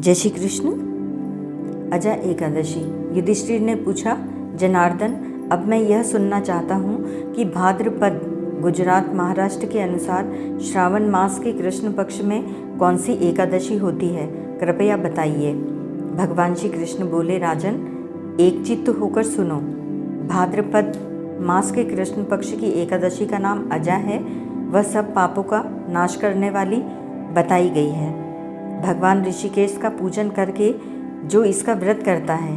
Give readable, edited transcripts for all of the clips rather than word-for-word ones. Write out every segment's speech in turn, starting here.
जय श्री कृष्ण। अजा एकादशी। युधिष्ठिर ने पूछा, जनार्दन, अब मैं यह सुनना चाहता हूँ कि भाद्रपद गुजरात महाराष्ट्र के अनुसार श्रावण मास के कृष्ण पक्ष में कौन सी एकादशी होती है, कृपया बताइए। भगवान श्री कृष्ण बोले, राजन, एक चित्त होकर सुनो। भाद्रपद मास के कृष्ण पक्ष की एकादशी का नाम अजा है। वह सब पापों का नाश करने वाली बताई गई है। भगवान ऋषिकेश का पूजन करके जो इसका व्रत करता है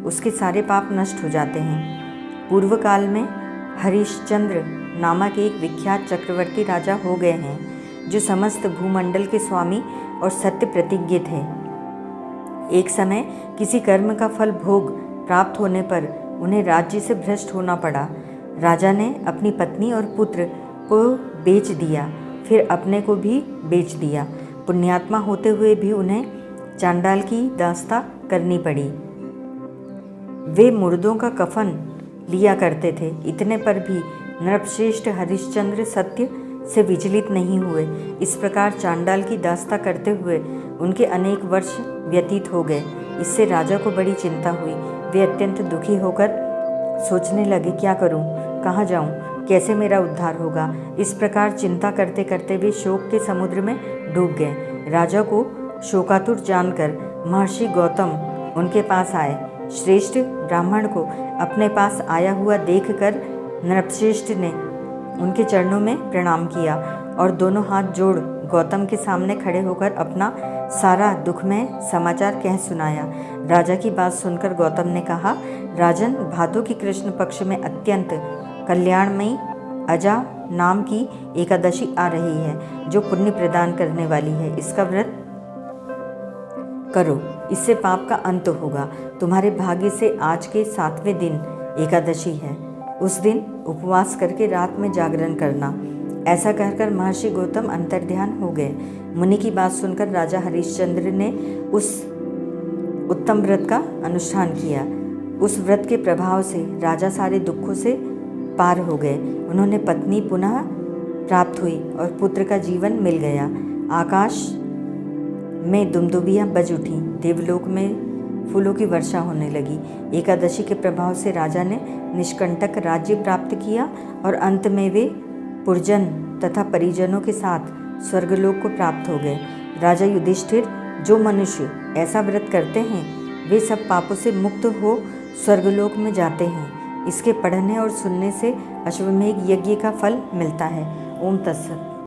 उसके सारे पाप नष्ट हो जाते हैं। पूर्व काल में हरिश्चंद्र नामक एक विख्यात चक्रवर्ती राजा हो गए हैं, जो समस्त भूमंडल के स्वामी और सत्य प्रतिज्ञ थे। एक समय किसी कर्म का फल भोग प्राप्त होने पर उन्हें राज्य से भ्रष्ट होना पड़ा। राजा ने अपनी पत्नी और पुत्र को बेच दिया, फिर अपने को भी बेच दिया। पुण्यात्मा होते हुए भी उन्हें चांडाल की दास्ता करनी पड़ी। वे मुर्दों का कफन लिया करते थे। इतने पर भी नृपश्रेष्ठ हरिश्चंद्र सत्य से विचलित नहीं हुए। इस प्रकार चांडाल की दास्ता करते हुए उनके अनेक वर्ष व्यतीत हो गए। इससे राजा को बड़ी चिंता हुई। वे अत्यंत दुखी होकर सोचने लगे, क्या करूं, कहाँ जाऊं, कैसे मेरा उद्धार होगा। इस प्रकार चिंता करते करते वे शोक के समुद्र में डूब गए। राजा को शोकातुर जानकर महर्षि गौतम उनके पास आए। श्रेष्ठ ब्राह्मण को अपने पास आया हुआ देखकर नृपश्रेष्ठ ने उनके चरणों में प्रणाम किया और दोनों हाथ जोड़ गौतम के सामने खड़े होकर अपना सारा दुखमय समाचार कह सुनाया। राजा की बात सुनकर गौतम ने कहा, राजन, भादों की कृष्ण पक्ष में अत्यंत कल्याणमयी अजा नाम की एकादशी आ रही है, जो पुण्य प्रदान करने वाली है। इसका व्रत करो, इससे पाप का अंत होगा। तुम्हारे भाग्य से आज के 7वें दिन एकादशी है। उस दिन उपवास करके रात में जागरण करना। ऐसा कहकर महर्षि गौतम अंतर्ध्यान हो गए। मुनि की बात सुनकर राजा हरिश्चंद्र ने उस उत्तम व्रत का अनुष्ठान किया। उस व्रत के प्रभाव से राजा सारे दुखों से पार हो गए। उन्होंने पत्नी पुनः प्राप्त हुई और पुत्र का जीवन मिल गया। आकाश में दुमदुबियाँ बज उठी। देवलोक में फूलों की वर्षा होने लगी। एकादशी के प्रभाव से राजा ने निष्कंटक राज्य प्राप्त किया और अंत में वे पुरजन तथा परिजनों के साथ स्वर्गलोक को प्राप्त हो गए। राजा युधिष्ठिर, जो मनुष्य ऐसा व्रत करते हैं वे सब पापों से मुक्त हो स्वर्गलोक में जाते हैं। इसके पढ़ने और सुनने से अश्वमेध यज्ञ का फल मिलता है। ओम तत्सत।